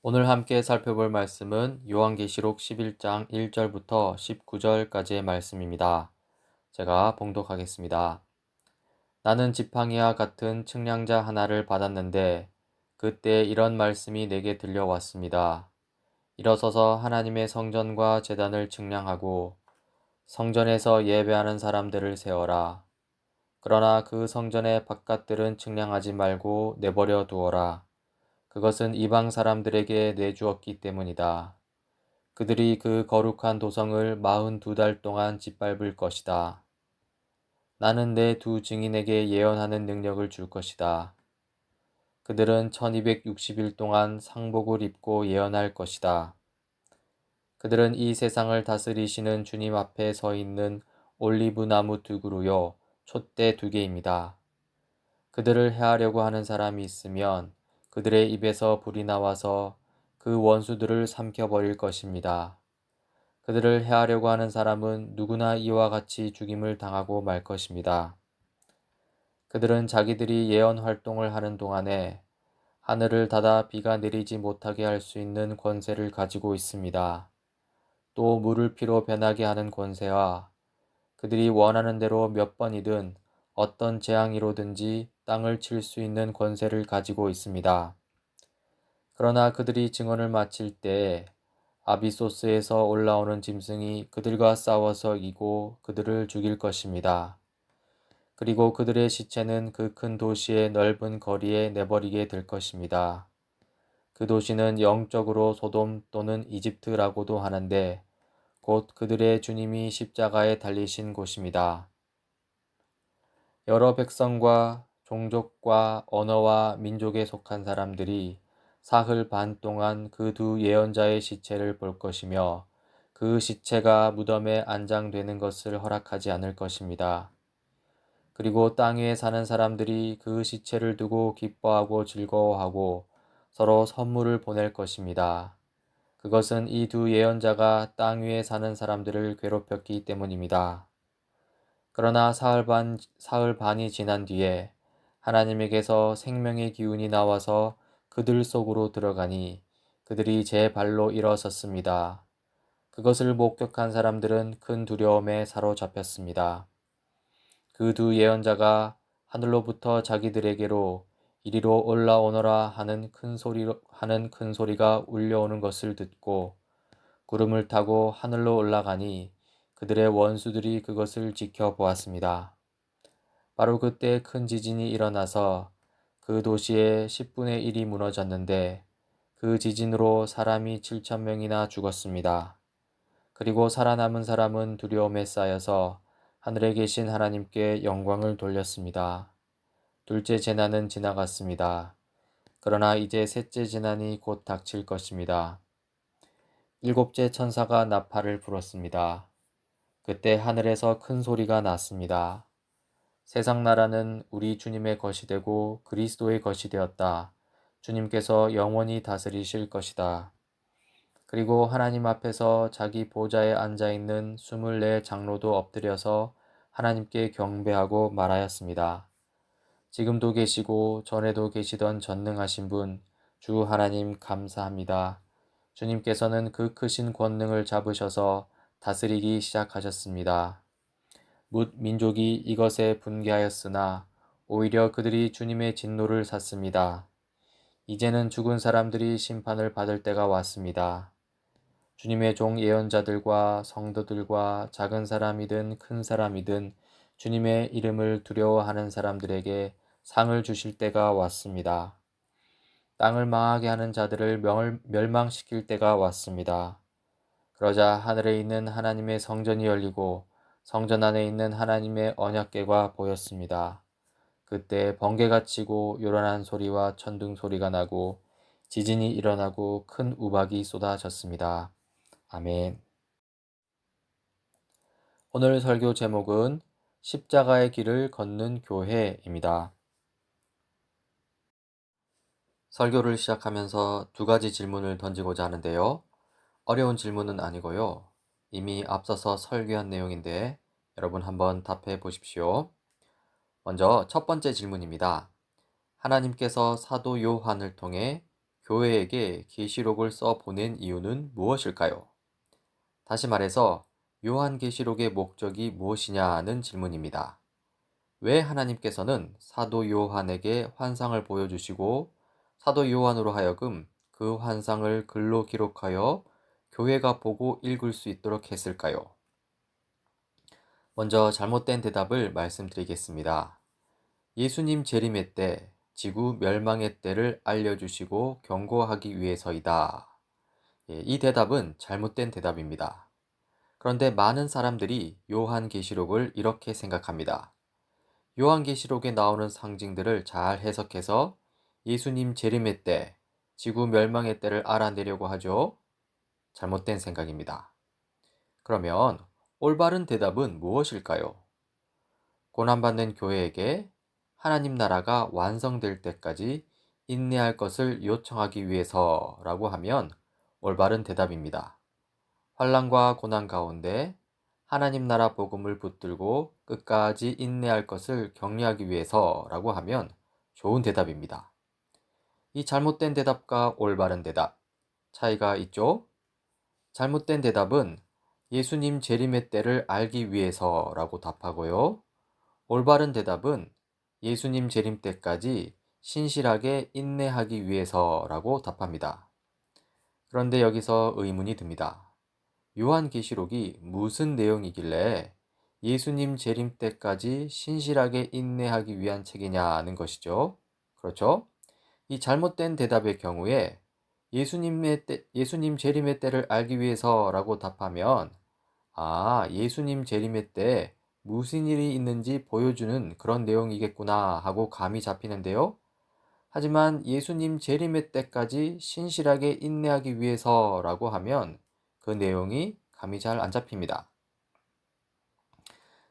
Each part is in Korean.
오늘 함께 살펴볼 말씀은 요한계시록 11장 1절부터 19절까지의 말씀입니다. 제가 봉독하겠습니다. 나는 지팡이와 같은 측량자 하나를 받았는데 그때 이런 말씀이 내게 들려왔습니다. 일어서서 하나님의 성전과 제단을 측량하고 성전에서 예배하는 사람들을 세어라. 그러나 그 성전의 바깥들은 측량하지 말고 내버려 두어라. 그것은 이방 사람들에게 내주었기 때문이다. 그들이 그 거룩한 도성을 42달 동안 짓밟을 것이다. 나는 내 두 증인에게 예언하는 능력을 줄 것이다. 그들은 1260일 동안 상복을 입고 예언할 것이다. 그들은 이 세상을 다스리시는 주님 앞에 서 있는 올리브 나무 두 그루요 촛대 두 개입니다. 그들을 해하려고 하는 사람이 있으면 그들의 입에서 불이 나와서 그 원수들을 삼켜버릴 것입니다. 그들을 해하려고 하는 사람은 누구나 이와 같이 죽임을 당하고 말 것입니다. 그들은 자기들이 예언 활동을 하는 동안에 하늘을 닫아 비가 내리지 못하게 할 수 있는 권세를 가지고 있습니다. 또 물을 피로 변하게 하는 권세와 그들이 원하는 대로 몇 번이든 어떤 재앙이로든지 땅을 칠 수 있는 권세를 가지고 있습니다. 그러나 그들이 증언을 마칠 때에 아비소스에서 올라오는 짐승이 그들과 싸워서 이기고 그들을 죽일 것입니다. 그리고 그들의 시체는 그 큰 도시의 넓은 거리에 내버리게 될 것입니다. 그 도시는 영적으로 소돔 또는 이집트라고도 하는데 곧 그들의 주님이 십자가에 달리신 곳입니다. 여러 백성과 종족과 언어와 민족에 속한 사람들이 사흘 반 동안 그 두 예언자의 시체를 볼 것이며 그 시체가 무덤에 안장되는 것을 허락하지 않을 것입니다. 그리고 땅 위에 사는 사람들이 그 시체를 두고 기뻐하고 즐거워하고 서로 선물을 보낼 것입니다. 그것은 이 두 예언자가 땅 위에 사는 사람들을 괴롭혔기 때문입니다. 그러나 사흘 반이 지난 뒤에 하나님에게서 생명의 기운이 나와서 그들 속으로 들어가니 그들이 제 발로 일어섰습니다. 그것을 목격한 사람들은 큰 두려움에 사로잡혔습니다. 그 두 예언자가 하늘로부터 자기들에게로 이리로 올라오너라 하는 큰 소리가 울려오는 것을 듣고 구름을 타고 하늘로 올라가니 그들의 원수들이 그것을 지켜보았습니다. 바로 그때 큰 지진이 일어나서 그 도시의 10분의 1이 무너졌는데 그 지진으로 사람이 7천 명이나 죽었습니다. 그리고 살아남은 사람은 두려움에 쌓여서 하늘에 계신 하나님께 영광을 돌렸습니다. 둘째 재난은 지나갔습니다. 그러나 이제 셋째 재난이 곧 닥칠 것입니다. 일곱째 천사가 나팔을 불었습니다. 그때 하늘에서 큰 소리가 났습니다. 세상 나라는 우리 주님의 것이 되고 그리스도의 것이 되었다. 주님께서 영원히 다스리실 것이다. 그리고 하나님 앞에서 자기 보좌에 앉아 있는 24 장로도 엎드려서 하나님께 경배하고 말하였습니다. 지금도 계시고 전에도 계시던 전능하신 분, 주 하나님 감사합니다. 주님께서는 그 크신 권능을 잡으셔서 다스리기 시작하셨습니다. 뭇 민족이 이것에 분개하였으나 오히려 그들이 주님의 진노를 샀습니다. 이제는 죽은 사람들이 심판을 받을 때가 왔습니다. 주님의 종 예언자들과 성도들과 작은 사람이든 큰 사람이든 주님의 이름을 두려워하는 사람들에게 상을 주실 때가 왔습니다. 땅을 망하게 하는 자들을 멸망시킬 때가 왔습니다. 그러자 하늘에 있는 하나님의 성전이 열리고 성전 안에 있는 하나님의 언약궤가 보였습니다. 그때 번개가 치고 요란한 소리와 천둥 소리가 나고 지진이 일어나고 큰 우박이 쏟아졌습니다. 아멘. 오늘 설교 제목은 십자가의 길을 걷는 교회입니다. 설교를 시작하면서 두 가지 질문을 던지고자 하는데요. 어려운 질문은 아니고요. 이미 앞서서 설교한 내용인데 여러분 한번 답해 보십시오. 먼저 첫 번째 질문입니다. 하나님께서 사도 요한을 통해 교회에게 계시록을 써 보낸 이유는 무엇일까요? 다시 말해서 요한계시록의 목적이 무엇이냐는 질문입니다. 왜 하나님께서는 사도 요한에게 환상을 보여주시고 사도 요한으로 하여금 그 환상을 글로 기록하여 교회가 보고 읽을 수 있도록 했을까요? 먼저 잘못된 대답을 말씀드리겠습니다. 예수님 재림의 때, 지구 멸망의 때를 알려주시고 경고하기 위해서이다. 이 대답은 잘못된 대답입니다. 그런데 많은 사람들이 요한계시록을 이렇게 생각합니다. 요한계시록에 나오는 상징들을 잘 해석해서 예수님 재림의 때, 지구 멸망의 때를 알아내려고 하죠. 잘못된 생각입니다. 그러면 올바른 대답은 무엇일까요? 고난받는 교회에게 하나님 나라가 완성될 때까지 인내할 것을 요청하기 위해서라고 하면 올바른 대답입니다. 환난과 고난 가운데 하나님 나라 복음을 붙들고 끝까지 인내할 것을 격려하기 위해서라고 하면 좋은 대답입니다. 이 잘못된 대답과 올바른 대답, 차이가 있죠? 잘못된 대답은 예수님 재림의 때를 알기 위해서라고 답하고요. 올바른 대답은 예수님 재림 때까지 신실하게 인내하기 위해서라고 답합니다. 그런데 여기서 의문이 듭니다. 요한계시록이 무슨 내용이길래 예수님 재림 때까지 신실하게 인내하기 위한 책이냐는 것이죠. 그렇죠? 이 잘못된 대답의 경우에 예수님 재림의 때를 알기 위해서라고 답하면 예수님 재림의 때 무슨 일이 있는지 보여주는 그런 내용이겠구나 하고 감이 잡히는데요. 하지만 예수님 재림의 때까지 신실하게 인내하기 위해서라고 하면 그 내용이 감이 잘 안 잡힙니다.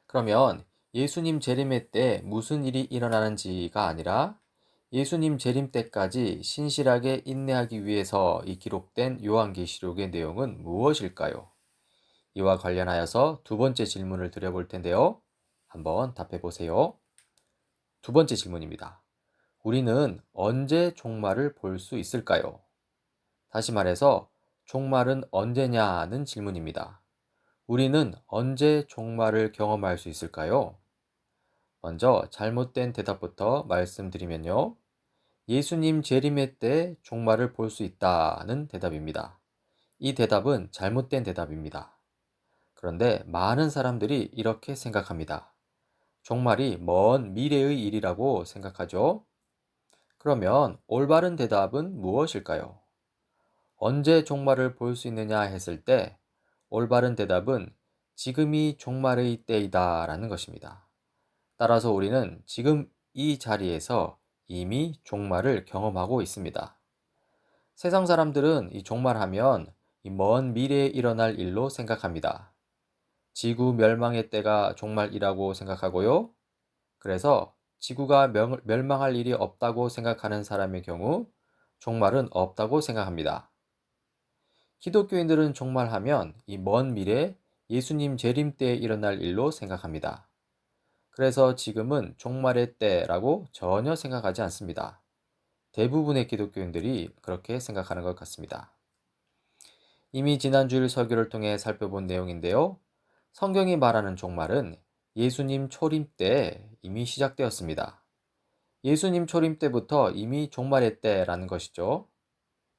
그러면 예수님 재림의 때 무슨 일이 일어나는지가 아니라 예수님 재림 때까지 신실하게 인내하기 위해서 이 기록된 요한계시록의 내용은 무엇일까요? 이와 관련하여서 두 번째 질문을 드려볼 텐데요. 한번 답해 보세요. 두 번째 질문입니다. 우리는 언제 종말을 볼 수 있을까요? 다시 말해서 종말은 언제냐는 질문입니다. 우리는 언제 종말을 경험할 수 있을까요? 먼저 잘못된 대답부터 말씀드리면요. 예수님 재림의 때 종말을 볼 수 있다는 대답입니다. 이 대답은 잘못된 대답입니다. 그런데 많은 사람들이 이렇게 생각합니다. 종말이 먼 미래의 일이라고 생각하죠. 그러면 올바른 대답은 무엇일까요? 언제 종말을 볼 수 있느냐 했을 때 올바른 대답은 지금이 종말의 때이다 라는 것입니다. 따라서 우리는 지금 이 자리에서 이미 종말을 경험하고 있습니다. 세상 사람들은 이 종말하면 이 먼 미래에 일어날 일로 생각합니다. 지구 멸망의 때가 종말이라고 생각하고요. 그래서 지구가 멸망할 일이 없다고 생각하는 사람의 경우 종말은 없다고 생각합니다. 기독교인들은 종말하면 이 먼 미래 예수님 재림 때에 일어날 일로 생각합니다. 그래서 지금은 종말의 때라고 전혀 생각하지 않습니다. 대부분의 기독교인들이 그렇게 생각하는 것 같습니다. 이미 지난주일 설교를 통해 살펴본 내용인데요. 성경이 말하는 종말은 예수님 초림 때 이미 시작되었습니다. 예수님 초림 때부터 이미 종말의 때라는 것이죠.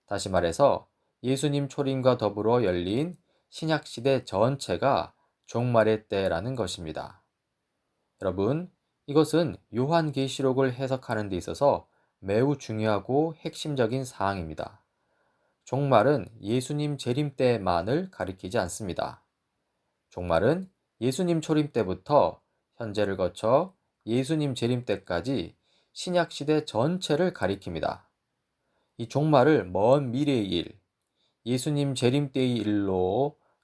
다시 말해서 예수님 초림과 더불어 열린 신약시대 전체가 종말의 때라는 것입니다. 여러분, 이것은 요한계시록을 해석하는 데 있어서 매우 중요하고 핵심적인 사항입니다. 종말은 예수님 재림 때만을 가리키지 않습니다. 종말은 예수님 초림 때부터 현재를 거쳐 예수님 재림 때까지 신약시대 전체를 가리킵니다. 이 종말을 먼 미래의 일, 예수님 재림 때의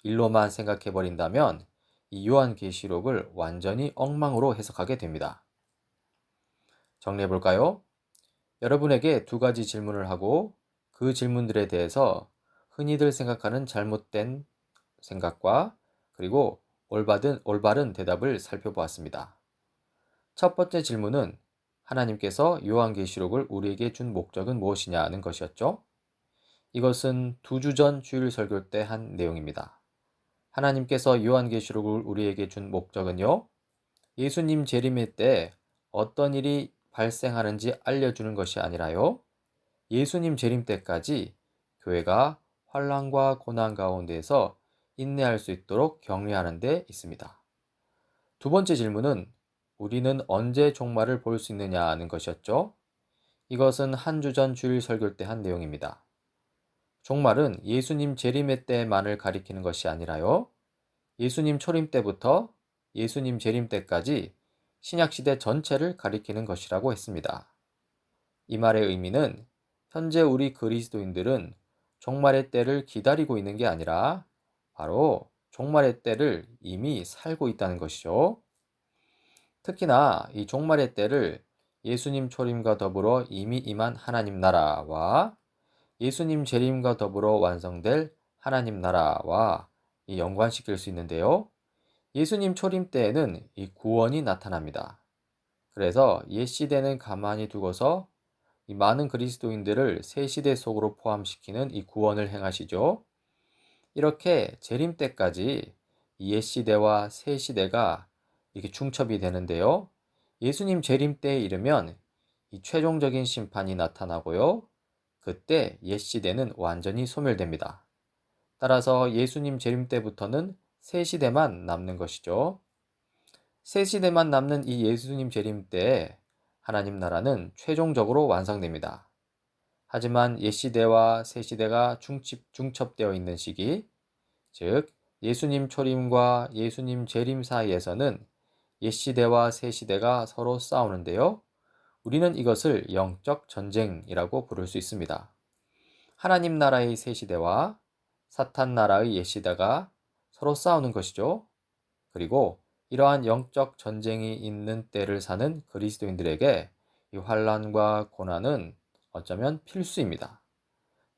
일로만 생각해 버린다면 이 요한계시록을 완전히 엉망으로 해석하게 됩니다. 정리해 볼까요? 여러분에게 두 가지 질문을 하고 그 질문들에 대해서 흔히들 생각하는 잘못된 생각과 그리고 올바른 대답을 살펴보았습니다. 첫 번째 질문은 하나님께서 요한계시록을 우리에게 준 목적은 무엇이냐는 것이었죠. 이것은 2주 전 주일 설교 때 한 내용입니다. 하나님께서 요한계시록을 우리에게 준 목적은요, 예수님 재림의 때 어떤 일이 발생하는지 알려주는 것이 아니라요, 예수님 재림 때까지 교회가 환난과 고난 가운데에서 인내할 수 있도록 격려하는 데 있습니다. 두 번째 질문은 우리는 언제 종말을 볼 수 있느냐는 것이었죠. 이것은 한 주 전 주일 설교 때 한 내용입니다. 종말은 예수님 재림의 때만을 가리키는 것이 아니라요, 예수님 초림 때부터 예수님 재림 때까지 신약시대 전체를 가리키는 것이라고 했습니다. 이 말의 의미는 현재 우리 그리스도인들은 종말의 때를 기다리고 있는 게 아니라 바로 종말의 때를 이미 살고 있다는 것이죠. 특히나 이 종말의 때를 예수님 초림과 더불어 이미 임한 하나님 나라와 예수님 재림과 더불어 완성될 하나님 나라와 연관시킬 수 있는데요. 예수님 초림 때에는 이 구원이 나타납니다. 그래서 옛 시대는 가만히 두고서 이 많은 그리스도인들을 새 시대 속으로 포함시키는 이 구원을 행하시죠. 이렇게 재림 때까지 옛 시대와 새 시대가 이렇게 중첩이 되는데요. 예수님 재림 때에 이르면 이 최종적인 심판이 나타나고요. 그때 옛 시대는 완전히 소멸됩니다. 따라서 예수님 재림 때부터는 새 시대만 남는 것이죠. 새 시대만 남는 이 예수님 재림 때에 하나님 나라는 최종적으로 완성됩니다. 하지만 옛 시대와 새 시대가 중첩되어 있는 시기, 즉 예수님 초림과 예수님 재림 사이에서는 옛 시대와 새 시대가 서로 싸우는데요. 우리는 이것을 영적 전쟁이라고 부를 수 있습니다. 하나님 나라의 새 시대와 사탄 나라의 옛 시대가 서로 싸우는 것이죠. 그리고 이러한 영적 전쟁이 있는 때를 사는 그리스도인들에게 이 환난과 고난은 어쩌면 필수입니다.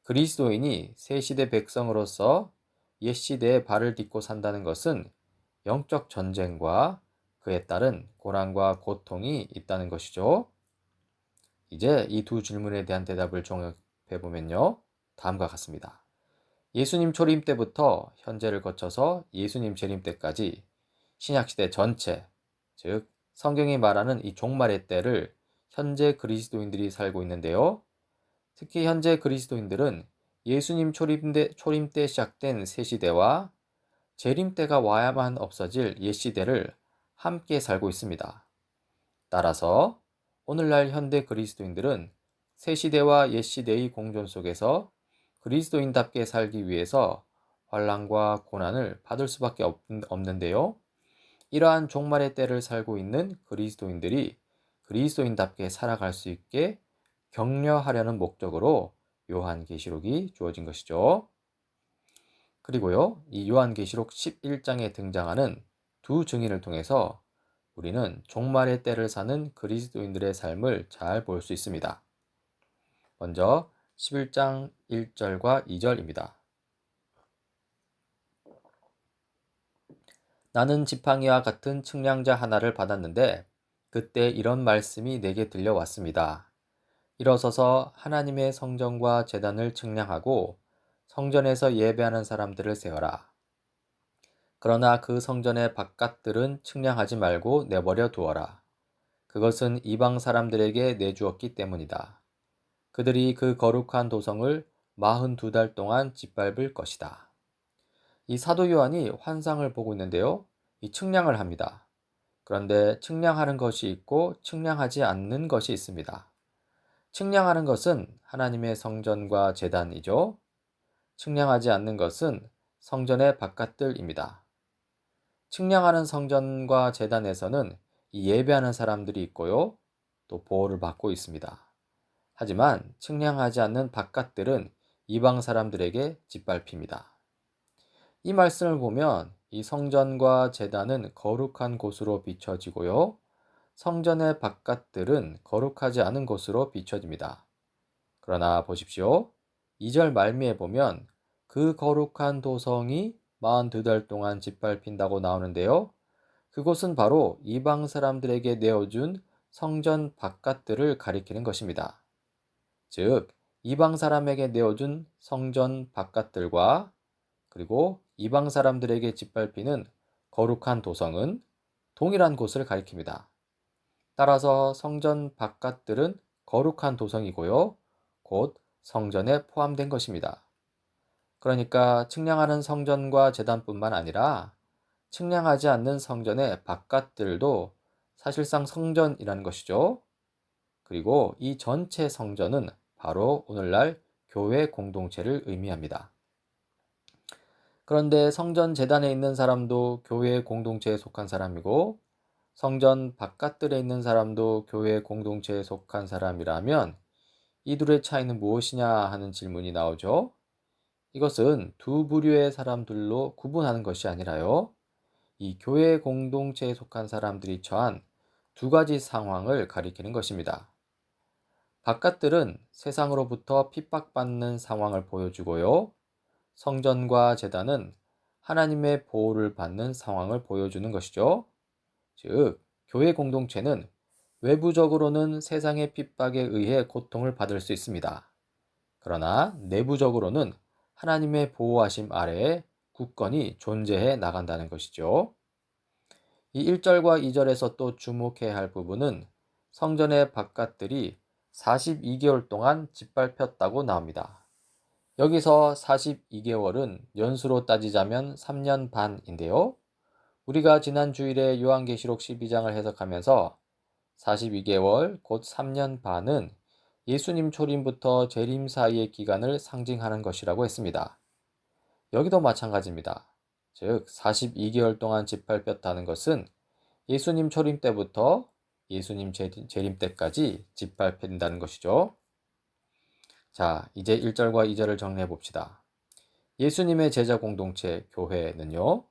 그리스도인이 새 시대 백성으로서 옛 시대에 발을 딛고 산다는 것은 영적 전쟁과 그에 따른 고난과 고통이 있다는 것이죠. 이제 이 두 질문에 대한 대답을 종합해 보면요, 다음과 같습니다. 예수님 초림 때부터 현재를 거쳐서 예수님 재림 때까지 신약시대 전체, 즉 성경이 말하는 이 종말의 때를 현재 그리스도인들이 살고 있는데요. 특히 현재 그리스도인들은 예수님 초림 때 시작된 새 시대와 재림 때가 와야만 없어질 옛 시대를 함께 살고 있습니다. 따라서 오늘날 현대 그리스도인들은 새 시대와 옛 시대의 공존 속에서 그리스도인답게 살기 위해서 환난과 고난을 받을 수밖에 없는데요. 이러한 종말의 때를 살고 있는 그리스도인들이 그리스도인답게 살아갈 수 있게 격려하려는 목적으로 요한계시록이 주어진 것이죠. 그리고요, 이 요한계시록 11장에 등장하는 두 증인을 통해서 우리는 종말의 때를 사는 그리스도인들의 삶을 잘 볼 수 있습니다. 먼저 11장 1절과 2절입니다. 나는 지팡이와 같은 측량자 하나를 받았는데 그때 이런 말씀이 내게 들려왔습니다. 일어서서 하나님의 성전과 제단을 측량하고 성전에서 예배하는 사람들을 세어라. 그러나 그 성전의 바깥들은 측량하지 말고 내버려 두어라. 그것은 이방 사람들에게 내주었기 때문이다. 그들이 그 거룩한 도성을 42달 동안 짓밟을 것이다. 이 사도 요한이 환상을 보고 있는데요. 이 측량을 합니다. 그런데 측량하는 것이 있고 측량하지 않는 것이 있습니다. 측량하는 것은 하나님의 성전과 제단이죠. 측량하지 않는 것은 성전의 바깥들입니다. 측량하는 성전과 제단에서는 이 예배하는 사람들이 있고요. 또 보호를 받고 있습니다. 하지만 측량하지 않는 바깥들은 이방 사람들에게 짓밟힙니다. 이 말씀을 보면 이 성전과 제단은 거룩한 곳으로 비춰지고요. 성전의 바깥들은 거룩하지 않은 곳으로 비춰집니다. 그러나 보십시오. 2절 말미에 보면 그 거룩한 도성이 42달 동안 짓밟힌다고 나오는데요. 그곳은 바로 이방 사람들에게 내어준 성전 바깥들을 가리키는 것입니다. 즉, 이방 사람에게 내어준 성전 바깥들과 그리고 이방 사람들에게 짓밟히는 거룩한 도성은 동일한 곳을 가리킵니다. 따라서 성전 바깥들은 거룩한 도성이고요. 곧 성전에 포함된 것입니다. 그러니까 측량하는 성전과 제단뿐만 아니라 측량하지 않는 성전의 바깥들도 사실상 성전이라는 것이죠. 그리고 이 전체 성전은 바로 오늘날 교회 공동체를 의미합니다. 그런데 성전 제단에 있는 사람도 교회 공동체에 속한 사람이고 성전 바깥들에 있는 사람도 교회 공동체에 속한 사람이라면 이 둘의 차이는 무엇이냐 하는 질문이 나오죠. 이것은 두 부류의 사람들로 구분하는 것이 아니라요. 이 교회 공동체에 속한 사람들이 처한 두 가지 상황을 가리키는 것입니다. 바깥들은 세상으로부터 핍박받는 상황을 보여주고요. 성전과 제단은 하나님의 보호를 받는 상황을 보여주는 것이죠. 즉, 교회 공동체는 외부적으로는 세상의 핍박에 의해 고통을 받을 수 있습니다. 그러나 내부적으로는 하나님의 보호하심 아래에 굳건히 존재해 나간다는 것이죠. 이 1절과 2절에서 또 주목해야 할 부분은 성전의 바깥들이 42개월 동안 짓밟혔다고 나옵니다. 여기서 42개월은 연수로 따지자면 3년 반인데요. 우리가 지난 주일에 요한계시록 12장을 해석하면서 42개월 곧 3년 반은 예수님 초림부터 재림 사이의 기간을 상징하는 것이라고 했습니다. 여기도 마찬가지입니다. 즉 42개월 동안 짓밟혔다는 것은 예수님 초림 때부터 예수님 재림 때까지 짓밟힌다는 것이죠. 자, 이제 1절과 2절을 정리해 봅시다. 예수님의 제자 공동체 교회는요.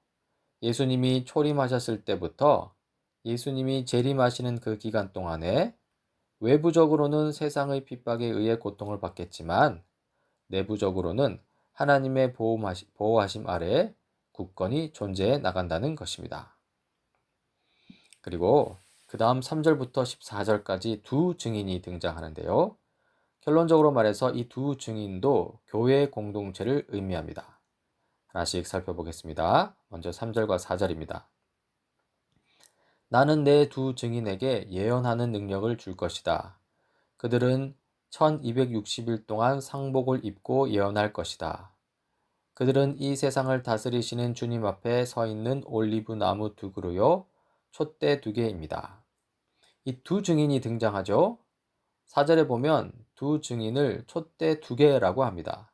예수님이 초림하셨을 때부터 예수님이 재림하시는 그 기간 동안에 외부적으로는 세상의 핍박에 의해 고통을 받겠지만 내부적으로는 하나님의 보호하심 아래에 굳건히 존재해 나간다는 것입니다. 그리고 그 다음 3절부터 14절까지 두 증인이 등장하는데요. 결론적으로 말해서 이 두 증인도 교회 공동체를 의미합니다. 하나씩 살펴보겠습니다. 먼저 3절과 4절입니다. 나는 내 두 증인에게 예언하는 능력을 줄 것이다. 그들은 1260일 동안 상복을 입고 예언할 것이다. 그들은 이 세상을 다스리시는 주님 앞에 서 있는 올리브 나무 두 그루요, 촛대 두 개입니다. 이 두 증인이 등장하죠. 4절에 보면 두 증인을 촛대 두 개라고 합니다.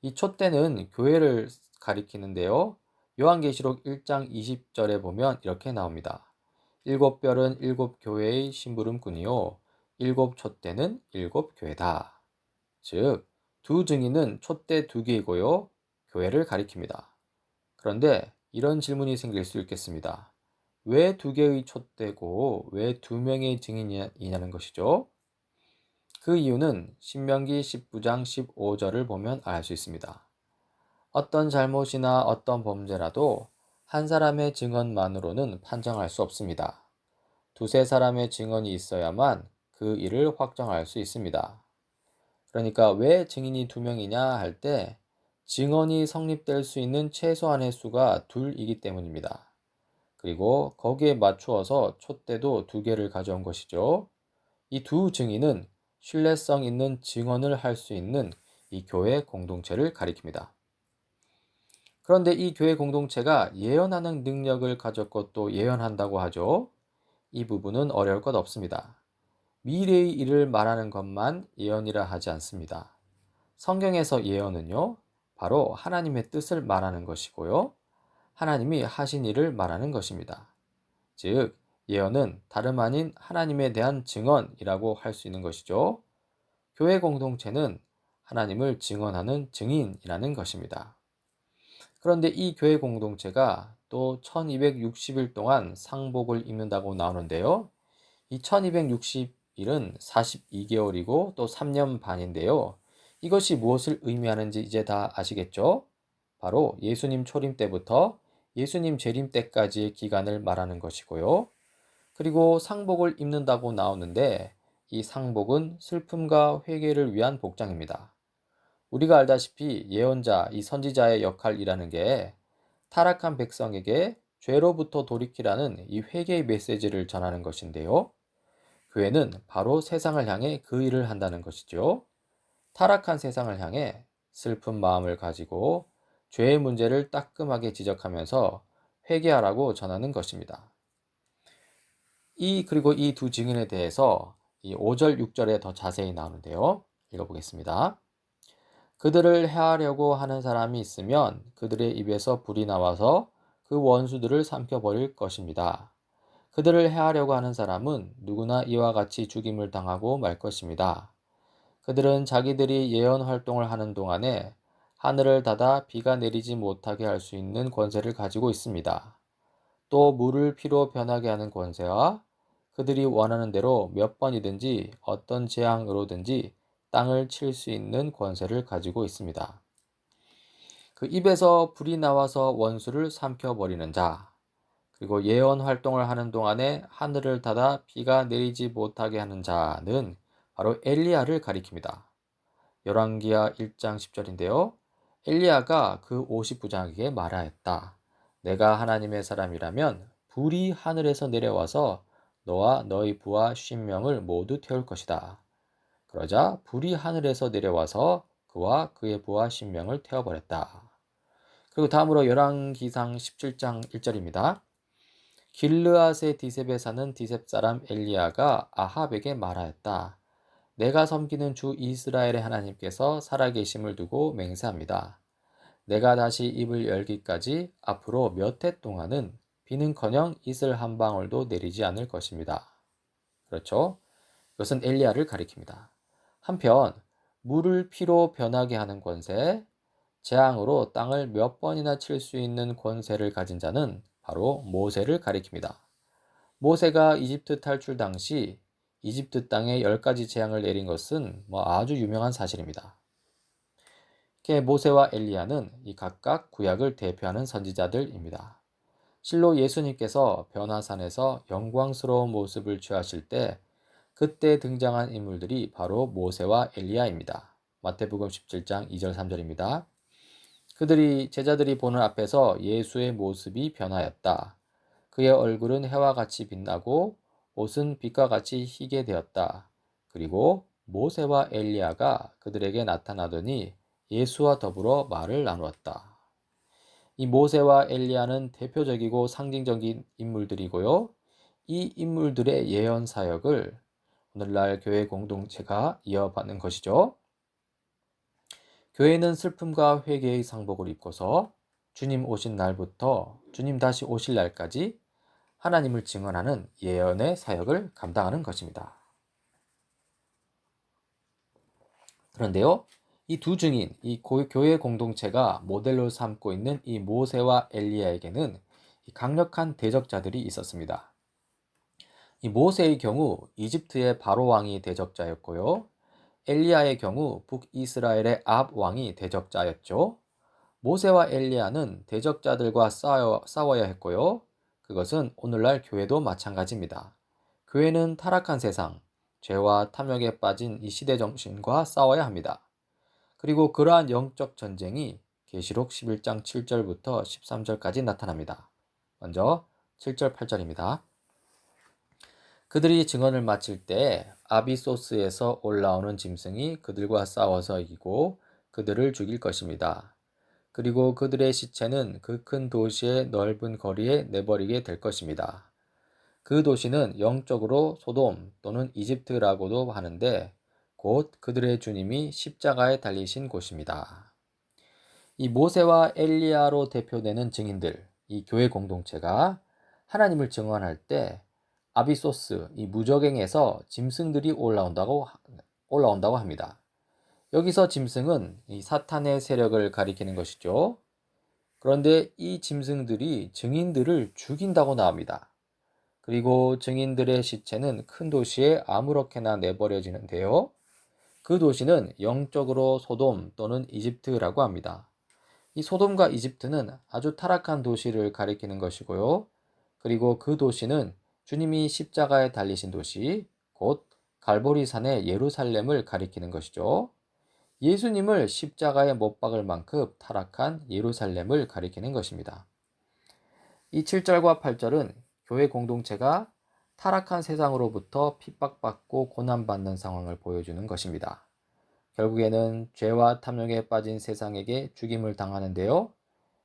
이 촛대는 교회를 가리키는데요. 요한계시록 1장 20절에 보면 이렇게 나옵니다. 일곱 별은 일곱 교회의 심부름꾼이요 일곱 촛대는 일곱 교회다. 즉, 두 증인은 촛대 두 개이고요. 교회를 가리킵니다. 그런데 이런 질문이 생길 수 있겠습니다. 왜 두 개의 촛대고 왜 두 명의 증인이냐는 것이죠. 그 이유는 신명기 19장 15절을 보면 알 수 있습니다. 어떤 잘못이나 어떤 범죄라도 한 사람의 증언만으로는 판정할 수 없습니다. 두세 사람의 증언이 있어야만 그 일을 확정할 수 있습니다. 그러니까 왜 증인이 두 명이냐 할 때 증언이 성립될 수 있는 최소한의 수가 둘이기 때문입니다. 그리고 거기에 맞추어서 촛대도 두 개를 가져온 것이죠. 이 두 증인은 신뢰성 있는 증언을 할 수 있는 이 교회 공동체를 가리킵니다. 그런데 이 교회 공동체가 예언하는 능력을 가졌고 또 예언한다고 하죠. 이 부분은 어려울 것 없습니다. 미래의 일을 말하는 것만 예언이라 하지 않습니다. 성경에서 예언은요, 바로 하나님의 뜻을 말하는 것이고요. 하나님이 하신 일을 말하는 것입니다. 즉, 예언은 다름 아닌 하나님에 대한 증언이라고 할 수 있는 것이죠. 교회 공동체는 하나님을 증언하는 증인이라는 것입니다. 그런데 이 교회 공동체가 또 1260일 동안 상복을 입는다고 나오는데요. 이 1260일은 42개월이고 또 3년 반인데요. 이것이 무엇을 의미하는지 이제 다 아시겠죠? 바로 예수님 초림 때부터 예수님 재림 때까지의 기간을 말하는 것이고요. 그리고 상복을 입는다고 나오는데 이 상복은 슬픔과 회개를 위한 복장입니다. 우리가 알다시피 예언자, 이 선지자의 역할이라는 게 타락한 백성에게 죄로부터 돌이키라는 이 회개의 메시지를 전하는 것인데요. 교회는 바로 세상을 향해 그 일을 한다는 것이죠. 타락한 세상을 향해 슬픈 마음을 가지고 죄의 문제를 따끔하게 지적하면서 회개하라고 전하는 것입니다. 그리고 이 두 증인에 대해서 이 5절, 6절에 더 자세히 나오는데요. 읽어보겠습니다. 그들을 해하려고 하는 사람이 있으면 그들의 입에서 불이 나와서 그 원수들을 삼켜버릴 것입니다. 그들을 해하려고 하는 사람은 누구나 이와 같이 죽임을 당하고 말 것입니다. 그들은 자기들이 예언 활동을 하는 동안에 하늘을 닫아 비가 내리지 못하게 할 수 있는 권세를 가지고 있습니다. 또 물을 피로 변하게 하는 권세와 그들이 원하는 대로 몇 번이든지 어떤 재앙으로든지 땅을 칠 수 있는 권세를 가지고 있습니다. 그 입에서 불이 나와서 원수를 삼켜버리는 자, 그리고 예언 활동을 하는 동안에 하늘을 닫아 비가 내리지 못하게 하는 자는 바로 엘리야를 가리킵니다. 열왕기하 1장 10절인데요. 엘리야가 그 50부장에게 말하였다. 내가 하나님의 사람이라면 불이 하늘에서 내려와서 너와 너희 부하 50명을 모두 태울 것이다. 그러자 불이 하늘에서 내려와서 그와 그의 부하 10명을 태워버렸다. 그리고 다음으로 열왕기상 17장 1절입니다. 길르앗의 디셉에 사는 디셉 사람 엘리야가 아합에게 말하였다. 내가 섬기는 주 이스라엘의 하나님께서 살아계심을 두고 맹세합니다. 내가 다시 입을 열기까지 앞으로 몇 해 동안은 비는커녕 이슬 한 방울도 내리지 않을 것입니다. 그렇죠? 이것은 엘리야를 가리킵니다. 한편 물을 피로 변하게 하는 권세, 재앙으로 땅을 몇 번이나 칠 수 있는 권세를 가진 자는 바로 모세를 가리킵니다. 모세가 이집트 탈출 당시 이집트 땅에 10가지 재앙을 내린 것은 아주 유명한 사실입니다. 모세와 엘리야는 이 각각 구약을 대표하는 선지자들입니다. 실로 예수님께서 변화산에서 영광스러운 모습을 취하실 때 그때 등장한 인물들이 바로 모세와 엘리야입니다. 마태복음 17장 2절 3절입니다. 제자들이 보는 앞에서 예수의 모습이 변하였다. 그의 얼굴은 해와 같이 빛나고 옷은 빛과 같이 희게 되었다. 그리고 모세와 엘리야가 그들에게 나타나더니 예수와 더불어 말을 나누었다. 이 모세와 엘리야는 대표적이고 상징적인 인물들이고요. 이 인물들의 예언 사역을 오늘날 교회 공동체가 이어받는 것이죠. 교회는 슬픔과 회개의 상복을 입고서 주님 오신 날부터 주님 다시 오실 날까지 하나님을 증언하는 예언의 사역을 감당하는 것입니다. 그런데요, 이 두 증인, 교회 공동체가 모델로 삼고 있는 이 모세와 엘리야에게는 강력한 대적자들이 있었습니다. 이 모세의 경우 이집트의 바로 왕이 대적자였고요. 엘리야의 경우 북이스라엘의 압 왕이 대적자였죠. 모세와 엘리야는 대적자들과 싸워야 했고요. 그것은 오늘날 교회도 마찬가지입니다. 교회는 타락한 세상, 죄와 탐욕에 빠진 이 시대 정신과 싸워야 합니다. 그리고 그러한 영적 전쟁이 계시록 11장 7절부터 13절까지 나타납니다. 먼저 7절 8절입니다. 그들이 증언을 마칠 때 아비소스에서 올라오는 짐승이 그들과 싸워서 이기고 그들을 죽일 것입니다. 그리고 그들의 시체는 그 큰 도시의 넓은 거리에 내버리게 될 것입니다. 그 도시는 영적으로 소돔 또는 이집트라고도 하는데 곧 그들의 주님이 십자가에 달리신 곳입니다. 이 모세와 엘리야로 대표되는 증인들, 이 교회 공동체가 하나님을 증언할 때 아비소스, 이 무저갱에서 짐승들이 올라온다고 합니다. 여기서 짐승은 이 사탄의 세력을 가리키는 것이죠. 그런데 이 짐승들이 증인들을 죽인다고 나옵니다. 그리고 증인들의 시체는 큰 도시에 아무렇게나 내버려지는데요. 그 도시는 영적으로 소돔 또는 이집트라고 합니다. 이 소돔과 이집트는 아주 타락한 도시를 가리키는 것이고요. 그리고 그 도시는 주님이 십자가에 달리신 도시, 곧 갈보리산의 예루살렘을 가리키는 것이죠. 예수님을 십자가에 못 박을 만큼 타락한 예루살렘을 가리키는 것입니다. 이 7절과 8절은 교회 공동체가 타락한 세상으로부터 핍박받고 고난받는 상황을 보여주는 것입니다. 결국에는 죄와 탐욕에 빠진 세상에게 죽임을 당하는데요.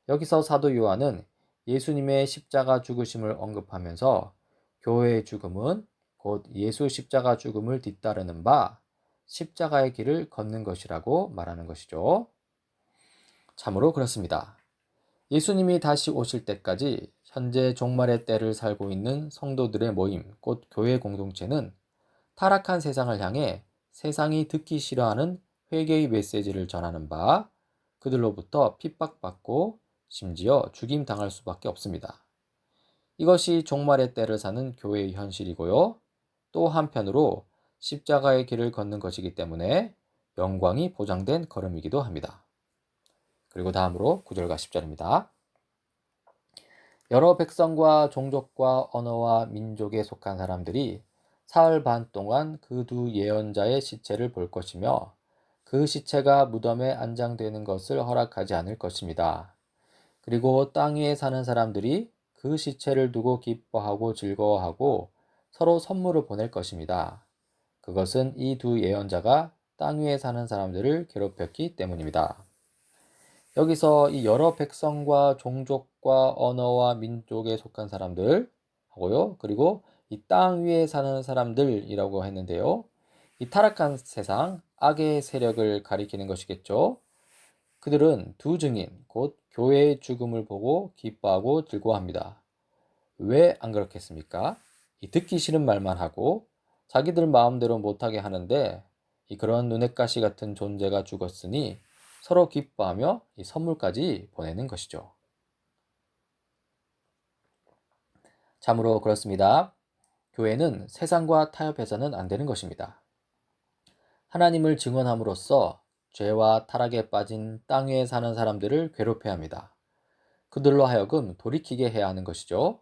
여기서 사도 요한은 예수님의 십자가 죽으심을 언급하면서 교회의 죽음은 곧 예수 십자가 죽음을 뒤따르는 바 십자가의 길을 걷는 것이라고 말하는 것이죠. 참으로 그렇습니다. 예수님이 다시 오실 때까지 현재 종말의 때를 살고 있는 성도들의 모임, 곧 교회 공동체는 타락한 세상을 향해 세상이 듣기 싫어하는 회개의 메시지를 전하는 바 그들로부터 핍박받고 심지어 죽임 당할 수밖에 없습니다. 이것이 종말의 때를 사는 교회의 현실이고요. 또 한편으로 십자가의 길을 걷는 것이기 때문에 영광이 보장된 걸음이기도 합니다. 그리고 다음으로 9절과 10절입니다. 여러 백성과 종족과 언어와 민족에 속한 사람들이 사흘 반 동안 그 두 예언자의 시체를 볼 것이며 그 시체가 무덤에 안장되는 것을 허락하지 않을 것입니다. 그리고 땅 위에 사는 사람들이 그 시체를 두고 기뻐하고 즐거워하고 서로 선물을 보낼 것입니다. 그것은 이 두 예언자가 땅 위에 사는 사람들을 괴롭혔기 때문입니다. 여기서 이 여러 백성과 종족과 언어와 민족에 속한 사람들 하고요. 그리고 이 땅 위에 사는 사람들이라고 했는데요. 이 타락한 세상, 악의 세력을 가리키는 것이겠죠. 그들은 두 증인, 곧 교회의 죽음을 보고 기뻐하고 즐거워합니다. 왜 안 그렇겠습니까? 이 듣기 싫은 말만 하고 자기들 마음대로 못하게 하는데 이 그런 눈엣가시 같은 존재가 죽었으니 서로 기뻐하며 이 선물까지 보내는 것이죠. 참으로 그렇습니다. 교회는 세상과 타협해서는 안 되는 것입니다. 하나님을 증언함으로써 죄와 타락에 빠진 땅 위에 사는 사람들을 괴롭혀야 합니다. 그들로 하여금 돌이키게 해야 하는 것이죠.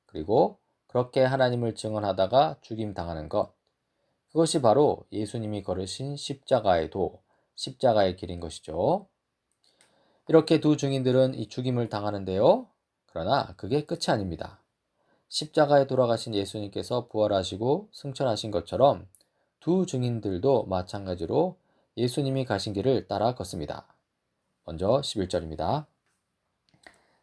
그리고 그렇게 하나님을 증언하다가 죽임 당하는 것. 그것이 바로 예수님이 걸으신 십자가의 도, 십자가의 길인 것이죠. 이렇게 두 증인들은 이 죽임을 당하는데요. 그러나 그게 끝이 아닙니다. 십자가에 돌아가신 예수님께서 부활하시고 승천하신 것처럼 두 증인들도 마찬가지로 예수님이 가신 길을 따라 걷습니다. 먼저 11절입니다.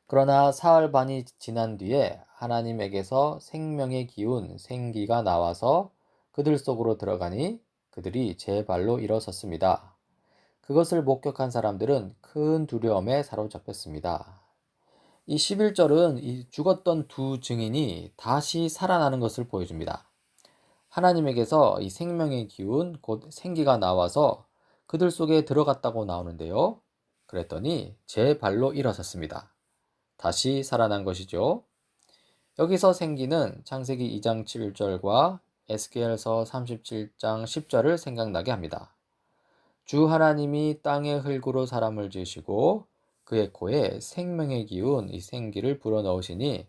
그러나 사흘 반이 지난 뒤에 하나님에게서 생명의 기운, 생기가 나와서 그들 속으로 들어가니 그들이 제 발로 일어섰습니다. 그것을 목격한 사람들은 큰 두려움에 사로잡혔습니다. 이 11절은 이 죽었던 두 증인이 다시 살아나는 것을 보여줍니다. 하나님에게서 이 생명의 기운, 곧 생기가 나와서 그들 속에 들어갔다고 나오는데요. 그랬더니 제 발로 일어섰습니다. 다시 살아난 것이죠. 여기서 생기는 창세기 2장 7절과 에스겔서 37장 10절을 생각나게 합니다. 주 하나님이 땅의 흙으로 사람을 지으시고 그의 코에 생명의 기운, 이 생기를 불어넣으시니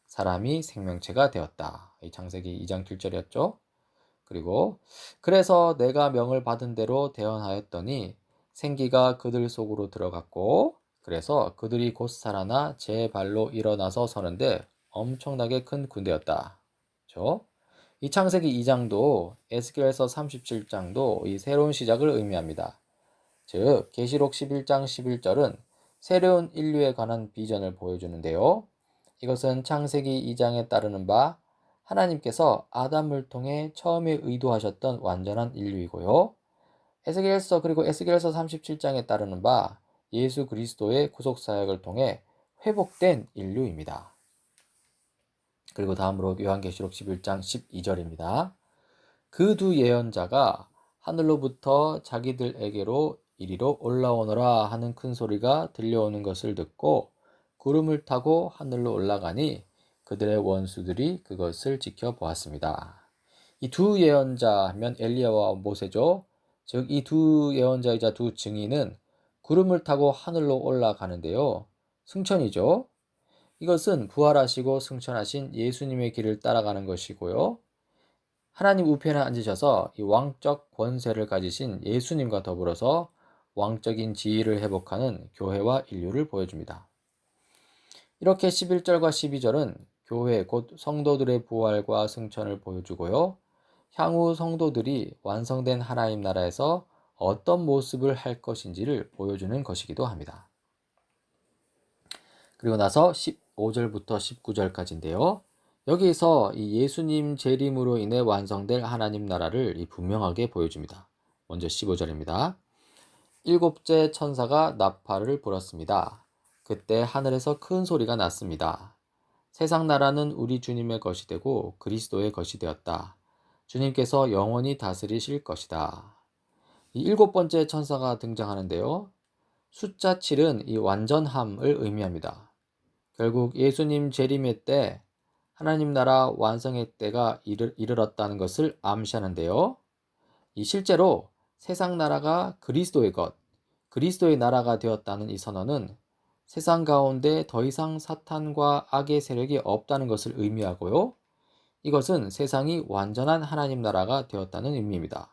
사람이 생명체가 되었다. 이 창세기 2장 7절이었죠. 그리고 그래서 내가 명을 받은 대로 대언하였더니 생기가 그들 속으로 들어갔고 그래서 그들이 곧 살아나 제 발로 일어나서 서는데 엄청나게 큰 군대였다. 그렇죠? 이 창세기 2장도 에스겔서 37장도 이 새로운 시작을 의미합니다. 즉 계시록 11장 11절은 새로운 인류에 관한 비전을 보여주는데요. 이것은 창세기 2장에 따르는 바 하나님께서 아담을 통해 처음에 의도하셨던 완전한 인류이고요. 에스겔서 그리고 에스겔서 37장에 따르는 바 예수 그리스도의 구속 사역을 통해 회복된 인류입니다. 그리고 다음으로 요한계시록 11장 12절입니다. 그 두 예언자가 하늘로부터 자기들에게로 이리로 올라오너라 하는 큰 소리가 들려오는 것을 듣고 구름을 타고 하늘로 올라가니 그들의 원수들이 그것을 지켜보았습니다. 이 두 예언자 하면 엘리야와 모세죠. 즉 이 두 예언자이자 두 증인은 구름을 타고 하늘로 올라가는데요. 승천이죠. 이것은 부활하시고 승천하신 예수님의 길을 따라가는 것이고요. 하나님 우편에 앉으셔서 이 왕적 권세를 가지신 예수님과 더불어서 왕적인 지위를 회복하는 교회와 인류를 보여줍니다. 이렇게 11절과 12절은 교회 곧 성도들의 부활과 승천을 보여주고요. 향후 성도들이 완성된 하나님 나라에서 어떤 모습을 할 것인지를 보여주는 것이기도 합니다. 그리고 나서 15절부터 19절까지인데요. 여기서 이 예수님 재림으로 인해 완성될 하나님 나라를 분명하게 보여줍니다. 먼저 15절입니다. 일곱째 천사가 나팔을 불었습니다. 그때 하늘에서 큰 소리가 났습니다. 세상 나라는 우리 주님의 것이 되고 그리스도의 것이 되었다. 주님께서 영원히 다스리실 것이다. 이 일곱 번째 천사가 등장하는데요. 숫자 7은 이 완전함을 의미합니다. 결국 예수님 재림의 때 하나님 나라 완성의 때가 이르렀다는 것을 암시하는데요. 이 실제로 세상 나라가 그리스도의 것, 그리스도의 나라가 되었다는 이 선언은 세상 가운데 더 이상 사탄과 악의 세력이 없다는 것을 의미하고요. 이것은 세상이 완전한 하나님 나라가 되었다는 의미입니다.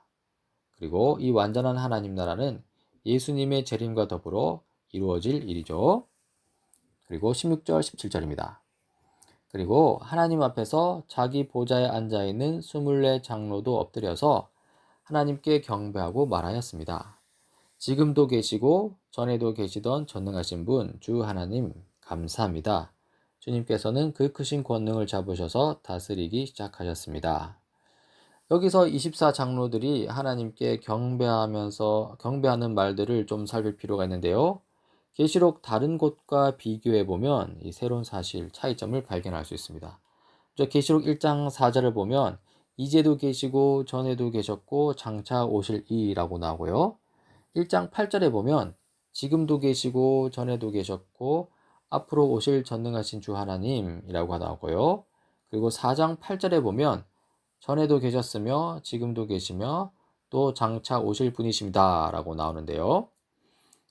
그리고 이 완전한 하나님 나라는 예수님의 재림과 더불어 이루어질 일이죠. 그리고 16절, 17절입니다. 그리고 하나님 앞에서 자기 보좌에 앉아 있는 24 장로도 엎드려서 하나님께 경배하고 말하였습니다. 지금도 계시고 전에도 계시던 전능하신 분 주 하나님 감사합니다. 주님께서는 그 크신 권능을 잡으셔서 다스리기 시작하셨습니다. 여기서 24 장로들이 하나님께 경배하는 말들을 좀 살필 필요가 있는데요. 계시록 다른 곳과 비교해 보면 이 새로운 사실, 차이점을 발견할 수 있습니다. 계시록 1장 4절을 보면 이제도 계시고 전에도 계셨고 장차 오실 이라고 나오고요. 1장 8절에 보면 지금도 계시고 전에도 계셨고 앞으로 오실 전능하신 주 하나님이라고 나오고요. 그리고 4장 8절에 보면 전에도 계셨으며 지금도 계시며 또 장차 오실 분이십니다 라고 나오는데요.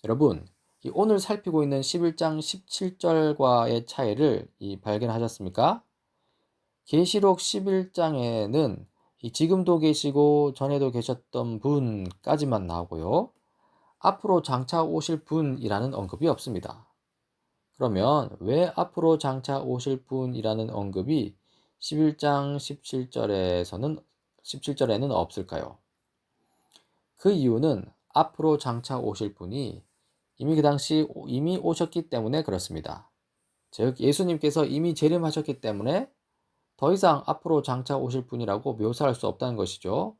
여러분, 오늘 살피고 있는 11장 17절과의 차이를 발견하셨습니까? 계시록 11장에는 지금도 계시고 전에도 계셨던 분까지만 나오고요. 앞으로 장차 오실 분이라는 언급이 없습니다. 그러면 왜 앞으로 장차 오실 분이라는 언급이 11장 17절에는 없을까요? 그 이유는 앞으로 장차 오실 분이 이미 그 당시 이미 오셨기 때문에 그렇습니다. 즉 예수님께서 이미 재림하셨기 때문에 더 이상 앞으로 장차 오실 분이라고 묘사할 수 없다는 것이죠.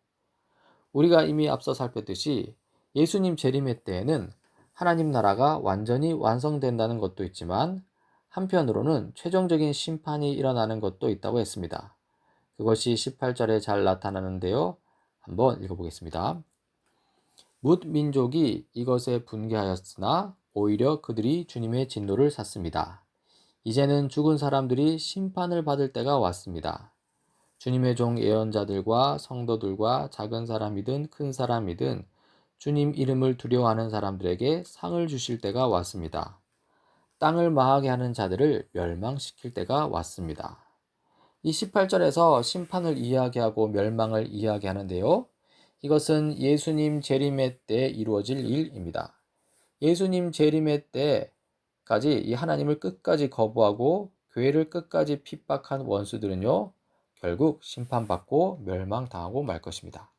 우리가 이미 앞서 살폈듯이 예수님 재림의 때에는 하나님 나라가 완전히 완성된다는 것도 있지만 한편으로는 최종적인 심판이 일어나는 것도 있다고 했습니다. 그것이 18절에 잘 나타나는데요. 한번 읽어보겠습니다. 뭇 민족이 이것에 분개하였으나 오히려 그들이 주님의 진노를 샀습니다. 이제는 죽은 사람들이 심판을 받을 때가 왔습니다. 주님의 종 예언자들과 성도들과 작은 사람이든 큰 사람이든 주님 이름을 두려워하는 사람들에게 상을 주실 때가 왔습니다. 땅을 망하게 하는 자들을 멸망시킬 때가 왔습니다. 이 18절에서 심판을 이야기하고 멸망을 이야기하는데요. 이것은 예수님 재림의 때 이루어질 일입니다. 예수님 재림의 때까지 이 하나님을 끝까지 거부하고 교회를 끝까지 핍박한 원수들은요. 결국 심판받고 멸망당하고 말 것입니다.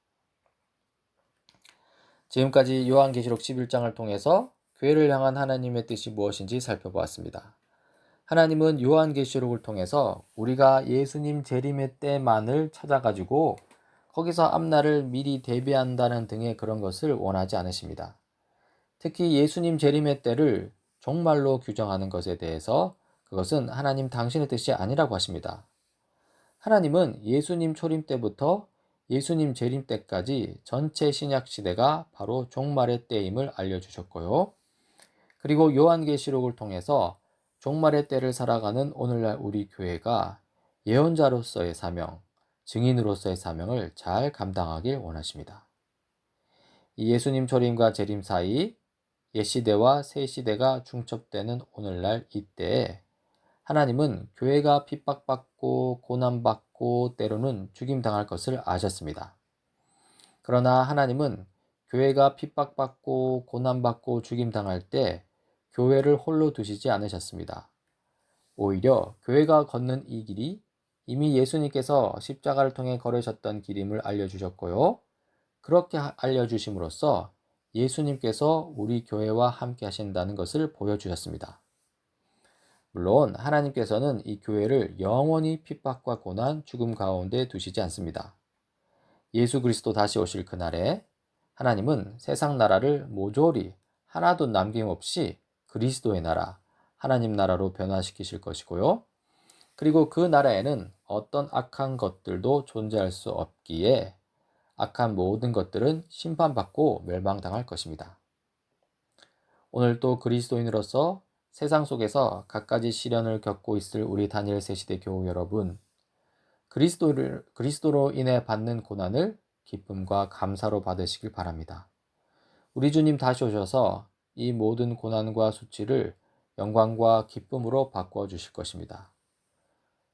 지금까지 요한계시록 11장을 통해서 교회를 향한 하나님의 뜻이 무엇인지 살펴보았습니다. 하나님은 요한계시록을 통해서 우리가 예수님 재림의 때만을 찾아가지고 거기서 앞날을 미리 대비한다는 등의 그런 것을 원하지 않으십니다. 특히 예수님 재림의 때를 종말로 규정하는 것에 대해서 그것은 하나님 당신의 뜻이 아니라고 하십니다. 하나님은 예수님 초림 때부터 예수님 재림 때까지 전체 신약 시대가 바로 종말의 때임을 알려주셨고요. 그리고 요한계시록을 통해서 종말의 때를 살아가는 오늘날 우리 교회가 예언자로서의 사명, 증인으로서의 사명을 잘 감당하길 원하십니다. 이 예수님 초림과 재림 사이 옛시대와 새시대가 중첩되는 오늘날 이때에 하나님은 교회가 핍박받고 고난받고 핍박받고 때로는 죽임당할 것을 아셨습니다. 그러나 하나님은 교회가 핍박받고 고난받고 죽임당할 때 교회를 홀로 두시지 않으셨습니다. 오히려 교회가 걷는 이 길이 이미 예수님께서 십자가를 통해 걸으셨던 길임을 알려주셨고요. 그렇게 알려주심으로써 예수님께서 우리 교회와 함께 하신다는 것을 보여주셨습니다. 물론 하나님께서는 이 교회를 영원히 핍박과 고난, 죽음 가운데 두시지 않습니다. 예수 그리스도 다시 오실 그날에 하나님은 세상 나라를 모조리 하나도 남김없이 그리스도의 나라, 하나님 나라로 변화시키실 것이고요. 그리고 그 나라에는 어떤 악한 것들도 존재할 수 없기에 악한 모든 것들은 심판받고 멸망당할 것입니다. 오늘도 그리스도인으로서 세상 속에서 갖가지 시련을 겪고 있을 우리 다니엘 새시대 교우 여러분, 그리스도로 인해 받는 고난을 기쁨과 감사로 받으시길 바랍니다. 우리 주님 다시 오셔서 이 모든 고난과 수치를 영광과 기쁨으로 바꾸어 주실 것입니다.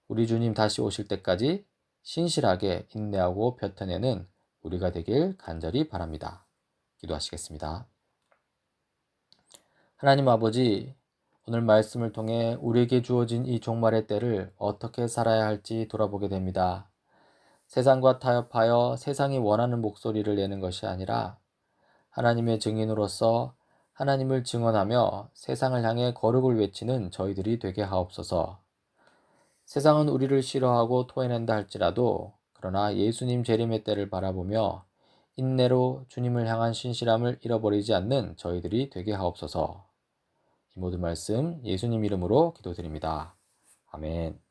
우리 주님 다시 오실 때까지 신실하게 인내하고 버텨내는 우리가 되길 간절히 바랍니다. 기도하시겠습니다. 하나님 아버지, 오늘 말씀을 통해 우리에게 주어진 이 종말의 때를 어떻게 살아야 할지 돌아보게 됩니다. 세상과 타협하여 세상이 원하는 목소리를 내는 것이 아니라 하나님의 증인으로서 하나님을 증언하며 세상을 향해 거룩을 외치는 저희들이 되게 하옵소서. 세상은 우리를 싫어하고 토해낸다 할지라도 그러나 예수님 재림의 때를 바라보며 인내로 주님을 향한 신실함을 잃어버리지 않는 저희들이 되게 하옵소서. 이 모든 말씀 예수님 이름으로 기도드립니다. 아멘.